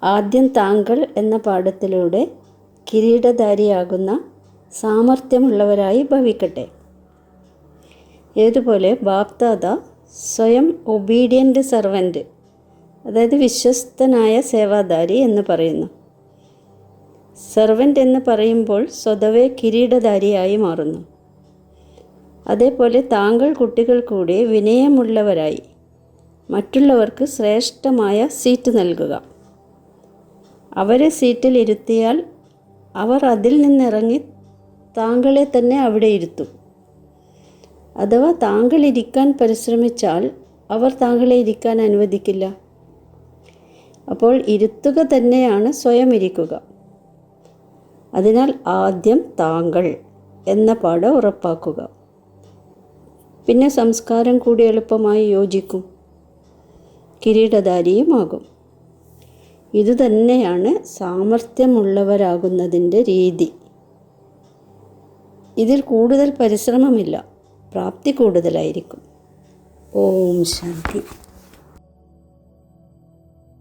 ആദ്യം താങ്കൾ എന്ന പാഠത്തിലൂടെ കിരീടധാരിയാകുന്ന സാമർഥ്യമുള്ളവരായി ഭവിക്കട്ടെ. ഏതുപോലെ ബാപ്ദാദ സ്വയം ഒബീഡിയൻ്റ് സർവൻ്റ്, അതായത് വിശ്വസ്തനായ സേവാധാരി എന്ന് പറയുന്നു. സർവൻ്റ് എന്ന് പറയുമ്പോൾ സ്വതവേ കിരീടധാരിയായി മാറുന്നു. അതേപോലെ താങ്കൾ കുട്ടികൾ കൂടി വിനയമുള്ളവരായി മറ്റുള്ളവർക്ക് ശ്രേഷ്ഠമായ സീറ്റ് നൽകുക. അവരെ സീറ്റിൽ ഇരുത്തിയാൽ അവർ അതിൽ നിന്നിറങ്ങി താങ്കളെ തന്നെ അവിടെ ഇരുത്തും. അഥവാ താങ്കൾ ഇരിക്കാൻ പരിശ്രമിച്ചാൽ അവർ താങ്കളെ ഇരിക്കാൻ അനുവദിക്കില്ല. അപ്പോൾ ഇരുത്തുക തന്നെയാണ് സ്വയം ഇരിക്കുക. അതിനാൽ ആദ്യം താങ്കൾ എന്ന പാഠം ഉറപ്പാക്കുക. പിന്നെ സംസ്കാരം കൂടി എളുപ്പമായി യോജിക്കും, കിരീടധാരിയുമാകും. ഇതുതന്നെയാണ് സാമർഥ്യമുള്ളവരാകുന്നതിൻ്റെ രീതി. ഇതിൽ കൂടുതൽ പരിശ്രമമില്ല, പ്രാപ്തി കൂടുതലായിരിക്കും. ഓം ശാന്തി.